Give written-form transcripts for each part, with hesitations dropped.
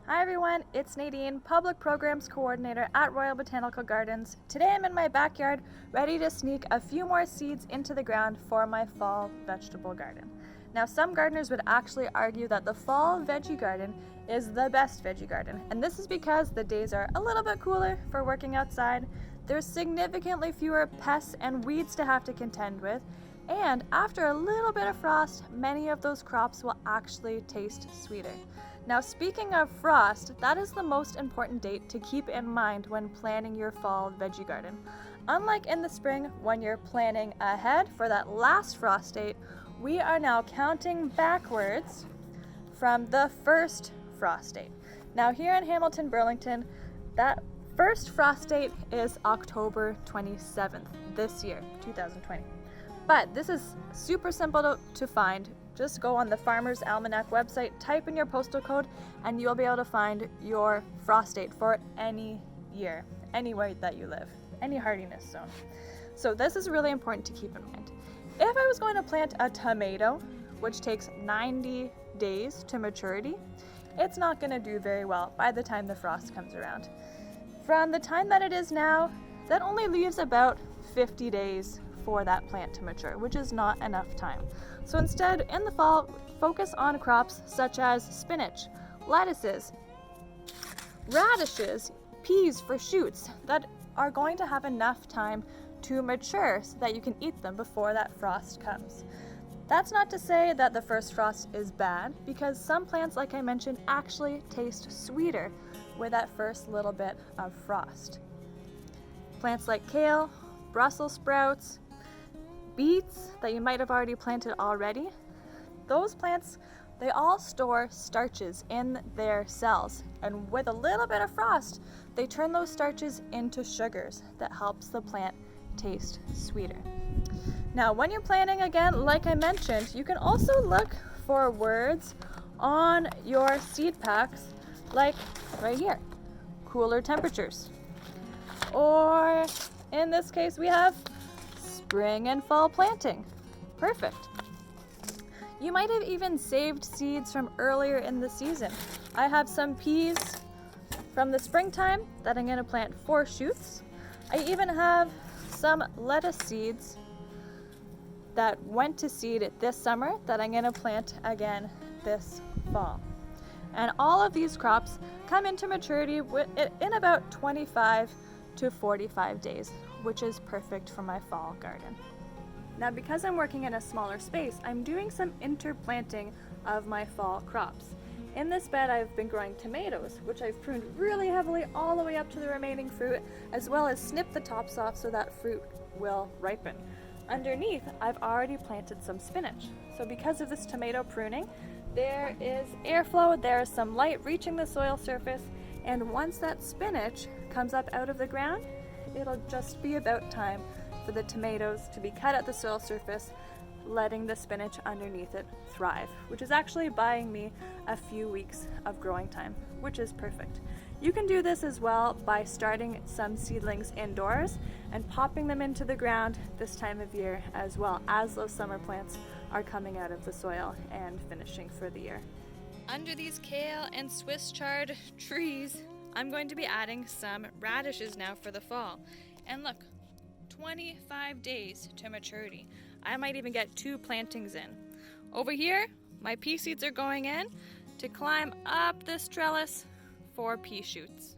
Hi everyone, it's Nadine, Public Programs Coordinator at Royal Botanical Gardens. Today I'm in my backyard ready to sneak a few more seeds into the ground for my fall vegetable garden. Now some gardeners would actually argue that the fall veggie garden is the best veggie garden, and this is because the days are a little bit cooler for working outside, there's significantly fewer pests and weeds to have to contend with, and after a little bit of frost, many of those crops will actually taste sweeter. Now speaking of frost, that is the most important date to keep in mind when planning your fall veggie garden. Unlike in the spring when you're planning ahead for that last frost date, we are now counting backwards from the first frost date. Now here in Hamilton, Burlington, that first frost date is October 27th this year, 2020. But this is super simple to find. Just go on the Farmer's Almanac website, type in your postal code, and you'll be able to find your frost date for any year, anywhere that you live, any hardiness zone. So this is really important to keep in mind. If I was going to plant a tomato, which takes 90 days to maturity, it's not going to do very well by the time the frost comes around. From the time that it is now, that only leaves about 50 days for that plant to mature, which is not enough time. So instead, in the fall, focus on crops such as spinach, lettuces, radishes, peas for shoots that are going to have enough time to mature so that you can eat them before that frost comes. That's not to say that the first frost is bad, because some plants, like I mentioned, actually taste sweeter with that first little bit of frost. Plants like kale, Brussels sprouts, beets that you might have already planted already, those plants, they all store starches in their cells, and with a little bit of frost, they turn those starches into sugars that helps the plant taste sweeter. Now when you're planting, again, like I mentioned, you can also look for words on your seed packs, like right here, cooler temperatures, or in this case we have spring and fall planting. Perfect. You might have even saved seeds from earlier in the season. I have some peas from the springtime that I'm going to plant 4 shoots. I even have some lettuce seeds that went to seed this summer that I'm going to plant again this fall. And all of these crops come into maturity in about 25 to 45 days, which is perfect for my fall garden. Now because I'm working in a smaller space, I'm doing some interplanting of my fall crops. In this bed I've been growing tomatoes, which I've pruned really heavily all the way up to the remaining fruit, as well as snipped the tops off so that fruit will ripen. Underneath, I've already planted some spinach. So because of this tomato pruning, there is airflow, there is some light reaching the soil surface, and once that spinach comes up out of the ground, it'll just be about time for the tomatoes to be cut at the soil surface, letting the spinach underneath it thrive, which is actually buying me a few weeks of growing time, which is perfect. You can do this as well by starting some seedlings indoors and popping them into the ground this time of year, as well as those summer plants are coming out of the soil and finishing for the year. Under these kale and Swiss chard trees, I'm going to be adding some radishes now for the fall. And look, 25 days to maturity. I might even get 2 plantings in. Over here, my pea seeds are going in to climb up this trellis for pea shoots.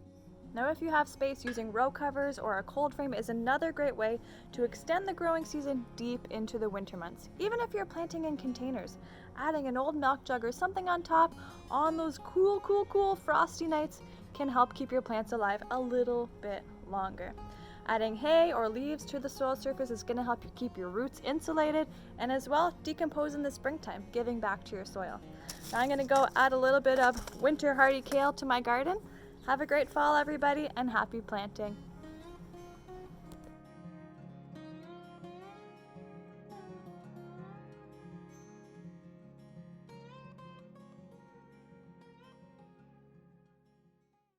Now if you have space, using row covers or a cold frame is another great way to extend the growing season deep into the winter months. Even if you're planting in containers, adding an old milk jug or something on top on those cool frosty nights can help keep your plants alive a little bit longer. Adding hay or leaves to the soil surface is going to help you keep your roots insulated and as well decompose in the springtime, giving back to your soil. Now I'm going to go add a little bit of winter hardy kale to my garden. Have a great fall, everybody, and happy planting.